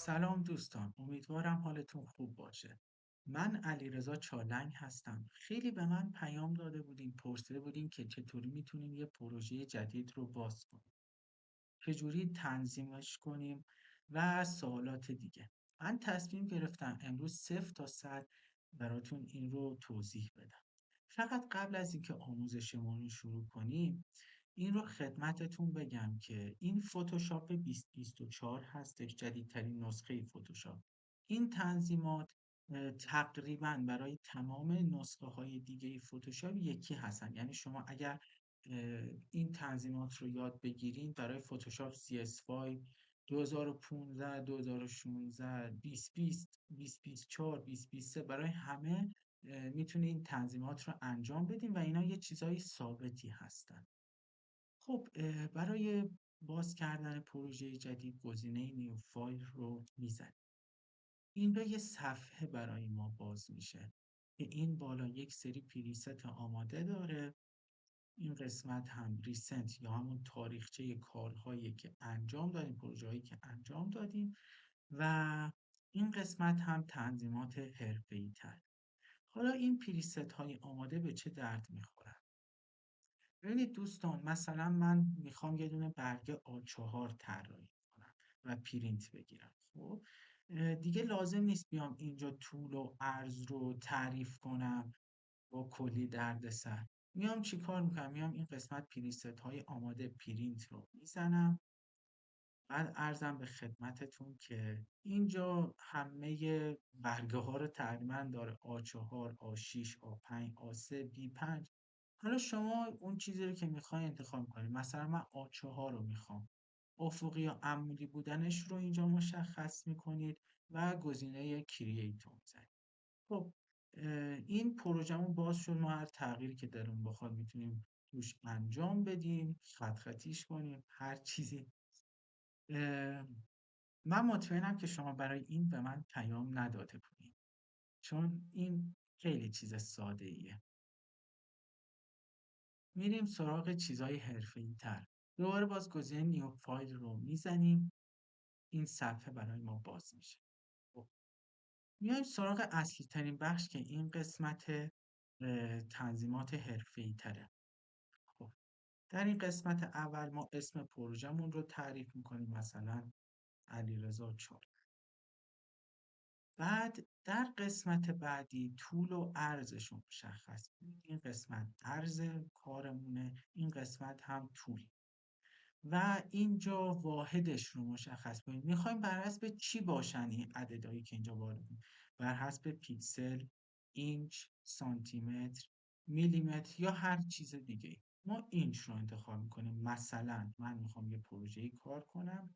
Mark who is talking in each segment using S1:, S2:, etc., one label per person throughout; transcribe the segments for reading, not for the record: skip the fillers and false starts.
S1: سلام دوستان، امیدوارم حالتون خوب باشه. من علیرضا چالنگ هستم. خیلی به من پیام داده بودین، پرسیده بودین که چطوری میتونیم یه پروژه جدید رو باز کنیم، چجوری تنظیمش کنیم و سوالات دیگه. من تصمیم گرفتم امروز 0 تا 100 براتون این رو توضیح بدم. فقط قبل از اینکه آموزشمون رو شروع کنیم این رو خدمتتون بگم که این فتوشاپ 2024 هستش، جدیدترین نسخه فتوشاپ. این تنظیمات تقریبا برای تمام نسخه های دیگه فتوشاپ یکی هستن. یعنی شما اگر این تنظیمات رو یاد بگیرین برای فتوشاپ CS5 2015 2016 2020 2024 2023 برای همه میتونید این تنظیمات رو انجام بدین و اینا یه چیزای ثابتی هستن. خب برای باز کردن پروژه جدید گزینه نیو فایل رو میزنیم. اینجا یه صفحه برای ما باز میشه که این بالا یک سری پریست آماده داره. این قسمت هم ریسنت یا همون تاریخچه کارهایی که انجام دادیم، پروژه هایی که انجام دادیم و این قسمت هم تنظیمات حرفه‌ای تر. حالا این پریست های آماده به چه درد میخورن؟ ببینید دوستان، مثلا من میخوام یه دونه برگه A4 طراحی کنم و پرینت بگیرم. خب دیگه لازم نیست بیام اینجا طول و عرض رو تعریف کنم با کلی دردسر. میام چیکار میکنم؟ میام این قسمت پریست های آماده پرینت رو میزنم. بعد عرضم به خدمتتون که اینجا همه برگه ها رو تقریبا داره: A4 A6 A5 A3 B5. حالا شما اون چیزی رو که میخوای انتخاب کنید. مثلا من A4 رو میخوام. افقی یا عمودی بودنش رو اینجا مشخص میکنید و گزینه کرییت رو میزنید. خب این پروژمون باز شد. ما هر تغییری که دلمون بخواد میتونیم توش انجام بدیم، خط خطیش کنیم، هر چیزی. اه، من مطمئنم که شما برای این به من پیام نداده بودید، چون این خیلی چیز ساده ایه. میریم سراغ چیزای حرفه‌ای تر. دوباره باز گزینه نیو فایل رو میزنیم. این صفحه برای ما باز میشه. خب میایم سراغ اصلی ترین بخش که این قسمت تنظیمات حرفه‌ای تره. خب در این قسمت اول ما اسم پروژمون رو تعریف میکنیم، مثلا علیرضا 4. بعد در قسمت بعدی طول و عرضش رو مشخص کنیم. این قسمت عرض کارمونه، این قسمت هم طول. و اینجا واحدش رو مشخص کنیم. میخوایم بر حسب چی باشن این عددهایی که اینجا وارد کنیم؟ بر حسب پیکسل، اینچ، سانتیمتر، میلیمتر یا هر چیز دیگه. ما اینچ رو انتخاب میکنیم. مثلا من میخوام یه پروژه‌ای کار کنم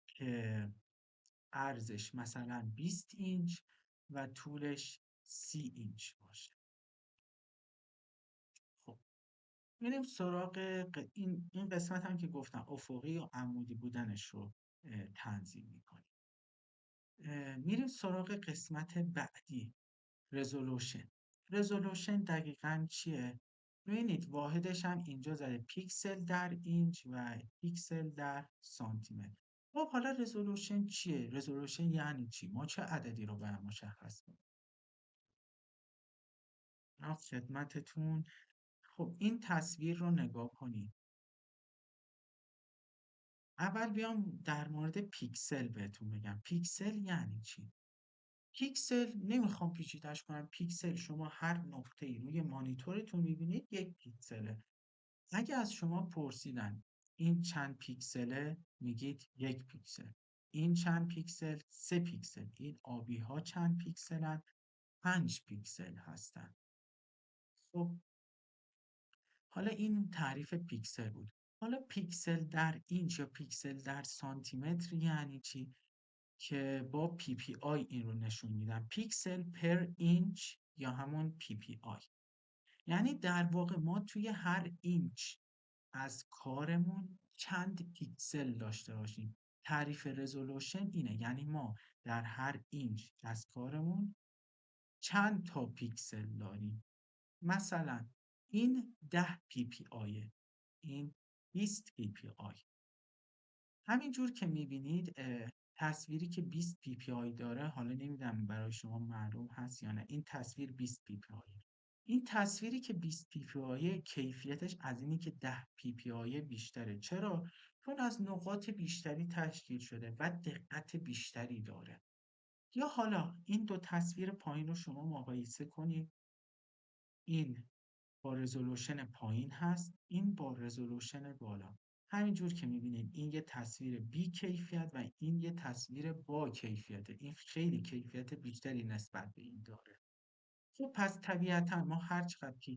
S1: که عرضش مثلا 20 اینچ و طولش 30 اینچ باشه. خب میریم سراغ این قسمت هم که گفتم افقی و عمودی بودنش رو تنظیم میکنیم. میریم سراغ قسمت بعدی، رزولوشن. رزولوشن دقیقاً چیه؟ ببینید واحدش هم اینجا زده پیکسل در اینچ و پیکسل در سانتیمتر. خب حالا رزولوشن چیه؟ رزولوشن یعنی چی؟ ما چه عددی رو باید مشخص کنیم؟ خدمتتون. خب این تصویر رو نگاه کنید. اول بیام در مورد پیکسل بهتون بگم. پیکسل یعنی چی؟ پیکسل نمیخوام پیچیده‌اش کنم. پیکسل شما هر نقطه‌ای روی مانیتورتون میبینید یک پیکسله. اگه از شما پرسیدن این چند پیکسله، میگید یک پیکسل. این چند پیکسل؟ 3 پیکسل. این آبی ها چند پیکسلن؟ 5 پیکسل هستن. خب حالا این تعریف پیکسل بود. حالا پیکسل در اینچ یا پیکسل در سانتیمتر یعنی چی؟ که با پی پی آی این رو نشون میدم. پیکسل پر اینچ یا همون پی پی آی. یعنی در واقع ما توی هر اینچ از کارمون چند پیکسل داشته باشیم. تعریف رزولوشن اینه، یعنی ما در هر اینچ از کارمون چند تا پیکسل داریم. مثلا این 10 پی پی آیه، این 20 پی پی آی. همینجور که میبینید تصویری که 20 پی پی آی داره، حالا نمیدونم برای شما معلوم هست یا نه، این تصویر 20 پی پی آی. این تصویری که 20 پی پی آی کیفیتش از اینی که 10 پی پی آی بیشتره. چرا؟ چون از نقاط بیشتری تشکیل شده و دقت بیشتری داره. یا حالا این دو تصویر پایین رو شما مقایسه کنید. این با رزولوشن پایین هست، این با رزولوشن بالا. همینجور که میبینید این یه تصویر بی کیفیت و این یه تصویر با کیفیته. این خیلی کیفیت بیشتری نسبت به این داره. خب پس طبیعتا ما هر چقدر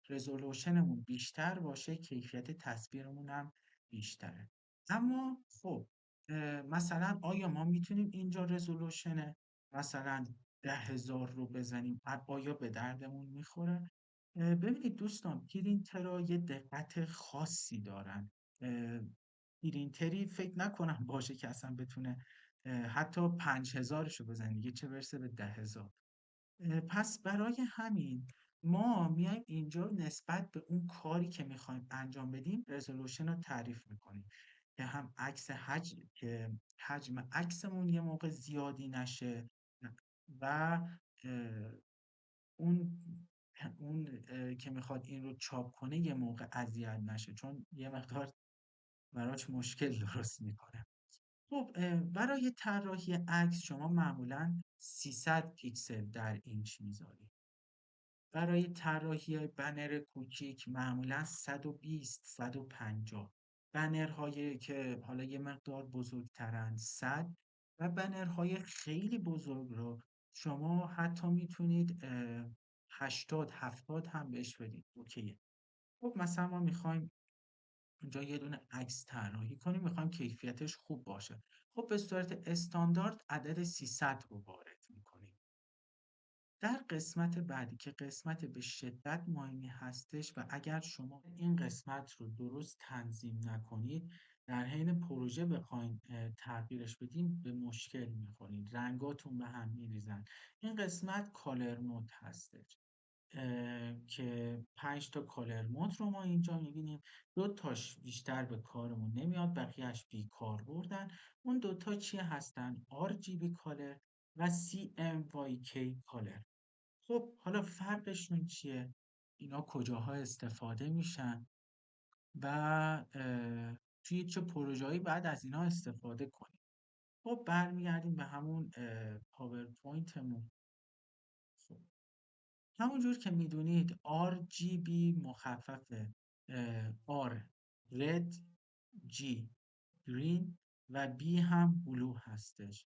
S1: رزولوشنمون بیشتر باشه، کیفیت تصویرمون هم بیشتره. اما خب مثلا آیا ما میتونیم اینجا رزولوشن مثلا 10,000 رو بزنیم؟ آیا به دردمون میخوره؟ ببینید دوستان، پرینترها یه دقت خاصی دارن. پرینتری فکر نکنم باشه که اصلا بتونه حتی 5,000 رو بزنه دیگه، چه برسه به 10,000. پس برای همین ما میایم اینجا نسبت به اون کاری که میخوایم انجام بدیم رزولوشن رو تعریف میکنیم که هم که حجم عکسمون یه موقع زیادی نشه و اه، اون که میخواد این رو چاپ کنه یه موقع اذیت نشه، چون یه مقدار براش مشکل درست میکنه. خب برای طراحی عکس شما معمولا 300 پیکسل در اینچ میذارید. برای طراحی بنر کوچیک معمولا 120 150. بنرهایی که حالا یه مقدار بزرگترن 100 و بنرهای خیلی بزرگ رو شما حتی میتونید 80 70 هم بهش بدید. اوکیه. خب مثلا ما میخوایم اینجا یه دونه عکس طراحی کنیم، میخوایم کیفیتش خوب باشه. خب به صورت استاندارد عدد 300 رو وارد میکنیم. در قسمت بعدی که قسمت به شدت مهمی هستش و اگر شما این قسمت رو درست تنظیم نکنید، در حین پروژه بخواید تغییرش بدین به مشکل میخورید، رنگاتون به هم میریزن. این قسمت کالر مود هستش که 5 تا کالر مود رو ما اینجا میبینیم. 2 تاش بیشتر به کارمون نمیاد، بقیهش بی کار بردن. اون 2 تا چی هستن؟ RGB کالر و CMYK کالر. خب حالا فرقشون چیه؟ اینا کجاها استفاده میشن و توی چه پروژه‌ای بعد از اینا استفاده کنیم؟ خب برمیگردیم به همون پاورپوینتمون. خب همونجور که میدونید RGB مخفف R Red، G Green و B هم بلو هستش.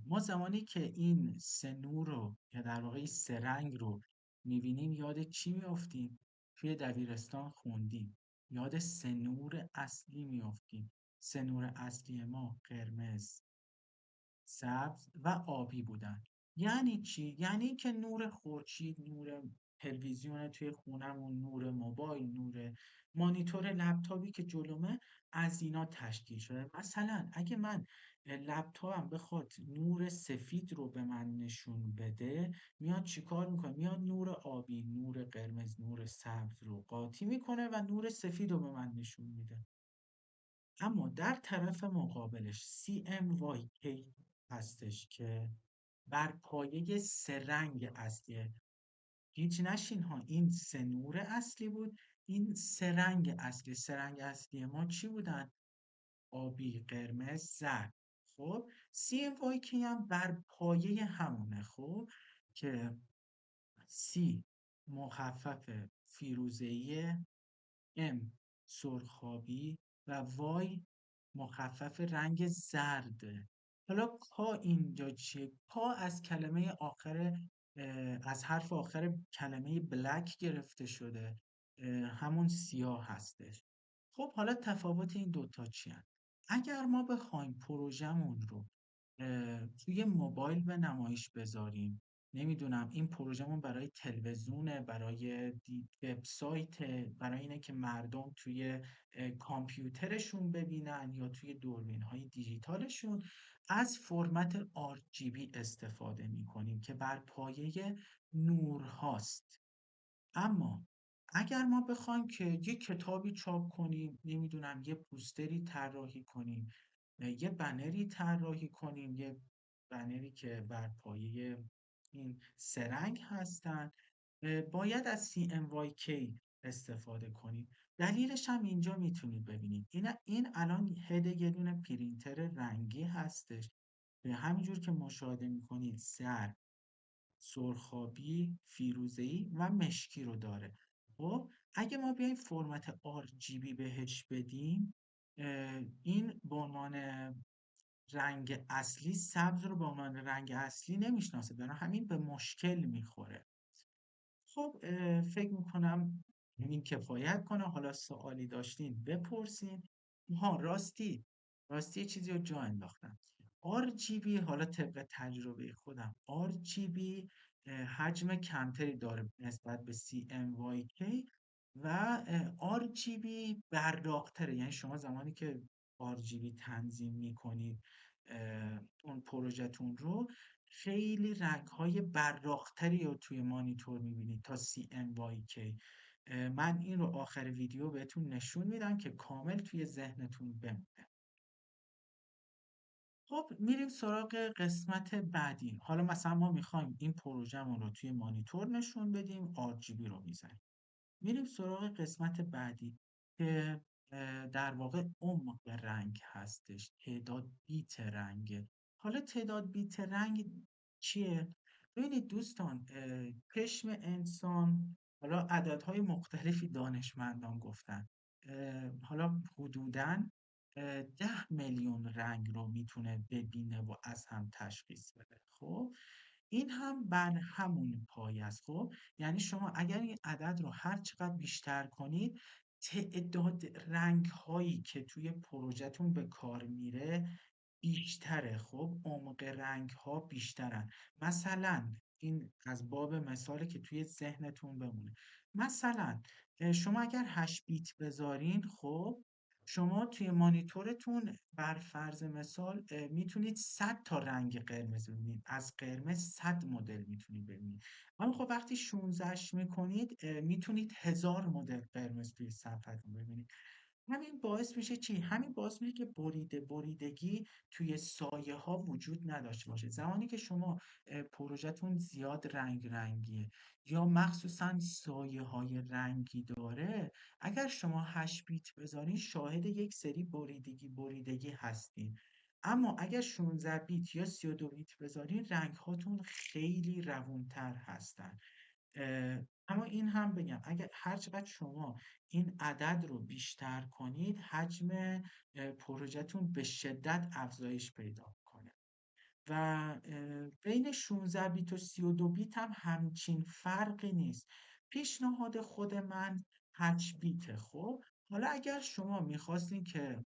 S1: ما زمانی که این سه نور رو یا در واقع این سه رنگ رو میبینیم یاد چی میافتیم؟ توی دبیرستان خوندیم، یاد سه نور اصلی میافتیم. سه نور اصلی ما قرمز، سبز و آبی بودن. یعنی چی؟ یعنی که نور خورشید، نور تلویزیون توی خونمون، نور موبایل، نور مانیتور لپتاپی که جلومه، از اینا تشکیل شده. مثلا اگه من لپتاپم بخواد نور سفید رو به من نشون بده، میاد چیکار میکنه؟ میاد نور آبی، نور قرمز، نور سبز رو قاطی میکنه و نور سفید رو به من نشون میده. اما در طرف مقابلش CMYK هستش که بر پایه سه رنگ اصلیه. هیچ نشین ها، این سه نور اصلی بود، این سه رنگ اصلی. سه رنگ اصلی ما چی بودن؟ آبی، قرمز، زرد. خب CMYK هم بر پایه همونه. خب که C مخفف فیروزه‌ای، M سرخابی و وای مخفف رنگ زرده. حالا کا اینجا چیه؟ کا از کلمه آخر از حرف آخر کلمه بلک گرفته شده، همون سیاه هستش. خب حالا تفاوت این دوتا چیه؟ اگر ما بخوایم پروژمون رو توی موبایل به نمایش بذاریم، نمیدونم این پروژمون برای تلویزیونه، برای وبسایت، برای اینه که مردم توی کامپیوترشون ببینن یا توی دوربین‌های دیجیتالشون، از فرمت RGB استفاده می‌کنیم که بر پایه نور هاست. اما اگر ما بخوایم که یه کتابی چاپ کنیم، نمیدونم یه پوستری طراحی کنیم، یه بنری طراحی کنیم، یه بنری که بر پایه این سرنگ هستن. باید از CMYK استفاده کنیم. دلیلش هم اینجا میتونید ببینید. این الان هد یه دونه پرینتر رنگی هستش. به همینجور که مشاهده میکنید زرد، سرخابی، فیروزه‌ای و مشکی رو داره. خب اگه ما بیایم فرمت RGB بهش بدیم، این به عنوان رنگ اصلی، سبز رو به عنوان رنگ اصلی نمیشناسه، برای همین به مشکل میخوره. خب فکر میکنم این کفایت کنه. حالا سوالی داشتین بپرسین. ها راستی یه چیزی رو جا انداختم. RGB، حالا طبق تجربه خودم، RGB حجم کمتری داره نسبت به CMYK و RGB براق‌تره. یعنی شما زمانی که RGB تنظیم میکنید اون پروژهتون رو، خیلی رنگ‌های براق‌تری رو توی مانیتور می‌بینید تا CMYK. من این رو آخر ویدیو بهتون نشون میدم که کامل توی ذهنتون بمونه. خب میریم سراغ قسمت بعدی. حالا مثلا ما میخوایم این پروژه‌مون رو توی مانیتور نشون بدیم، RGB رو میزنیم. میریم سراغ قسمت بعدی که در واقع عمق رنگ هستش، تعداد بیت رنگه. حالا تعداد بیت رنگ چیه؟ ببینید دوستان، چشم انسان، حالا عددهای مختلفی دانشمندان گفتن، حالا حدوداً 10 میلیون رنگ رو میتونه ببینه و از هم تشخیص بده. خب این هم بر همون پایه است. خب یعنی شما اگر این عدد رو هر چقدر بیشتر کنید، تعداد رنگ هایی که توی پروژهتون به کار میره بیشتره. خب عمق رنگ ها بیشترن. مثلا این از باب مثالی که توی ذهنتون بمونه. مثلا شما اگر 8 بیت بذارین، خب شما توی مانیتورتون بر فرض مثال میتونید 100 تا رنگ قرمز ببینید. از قرمز 100 مدل میتونید ببینید. اما خب وقتی 16 میکنید میتونید 1000 مدل قرمز توی صفحتون ببینید. همین باعث میشه چی؟ همین باعث میشه که بریدگی توی سایه ها وجود نداشته باشه. زمانی که شما پروژهتون زیاد رنگیه یا مخصوصا سایه های رنگی داره، اگر شما 8 بیت بذارین شاهد یک سری بریدگی هستین. اما اگر 16 بیت یا 32 بیت بذارین، رنگ هاتون خیلی روونتر هستن. اما این هم بگم، اگر هر چقدر شما این عدد رو بیشتر کنید، حجم پروژهتون به شدت افزایش پیدا کنه. و بین 16 بیت و 32 بیت هم همچین فرقی نیست. پیشنهاد خود من 8 بیته. خب حالا اگر شما میخواستین که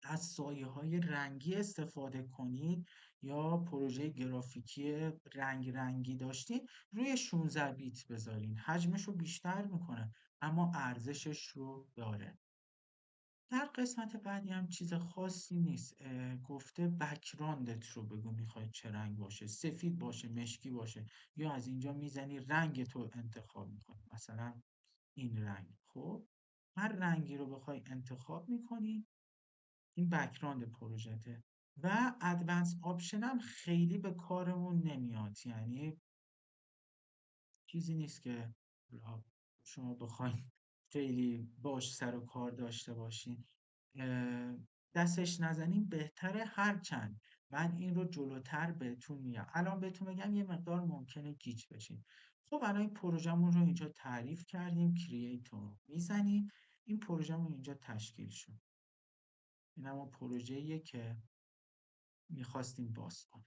S1: از سایه‌های رنگی استفاده کنید یا پروژه گرافیکی رنگی داشتید، روی 16 بیت بذارین. حجمش رو بیشتر میکنه اما ارزشش رو داره. در قسمت بعدی هم چیز خاصی نیست. گفته بک‌گراندت رو بگو میخوای چه رنگ باشه، سفید باشه، مشکی باشه، یا از اینجا میزنی رنگ تو انتخاب میکنی، مثلا این رنگ. خب هر رنگی رو بخوای انتخاب میکنی، این بک‌گراند پروژته. و ادوانس آپشن هم خیلی به کارمون نمیاد. یعنی چیزی نیست که شما بخواید خیلی باش سر و کار داشته باشین. دستش نزنین بهتره. هرچند من این رو جلوتر بهتون میگم، الان بهتون میگم یه مقدار ممکنه گیج بشین. خب الان این پروژمون رو اینجا تعریف کردیم، کرییت رو میزنیم، این پروژمون اینجا تشکیل شد. این هم پروژه‌ایه که میخواستیم باز کنیم.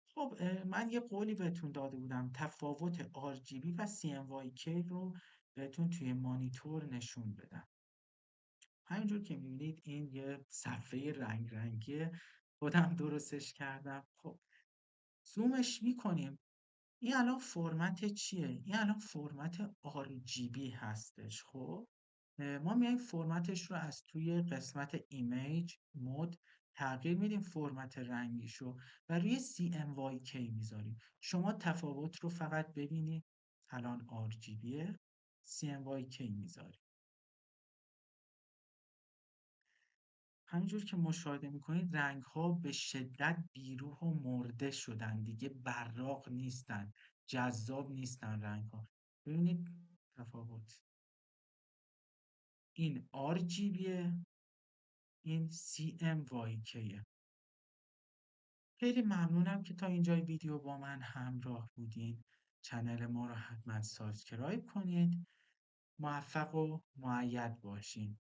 S1: خب من یه قولی بهتون داده بودم، تفاوت RGB و CMYK رو بهتون توی مانیتور نشون بدم. همینجور که میبینید این یه صفحه رنگیه، خودم درستش کردم. خب زومش میکنیم. این الان فرمت چیه؟ این الان فرمت RGB هستش. خب ما میایم فرمتش رو از توی قسمت ایمیج مود تغییر میدیم، فرمت رنگیشو، و روی CMYK میذاریم. شما تفاوت رو فقط ببینید، الان RGB، CMYK میذاریم. همینجور که مشاهده میکنید رنگ ها به شدت بیروح و مرده شدن دیگه، براق نیستن، جذاب نیستن رنگ ها. ببینید تفاوت، این RGBه، این CMYKه. خیلی ممنونم که تا اینجای ویدیو با من همراه بودین. چنل ما رو حتما سابسکرایب کنید. موفق و مؤید باشین.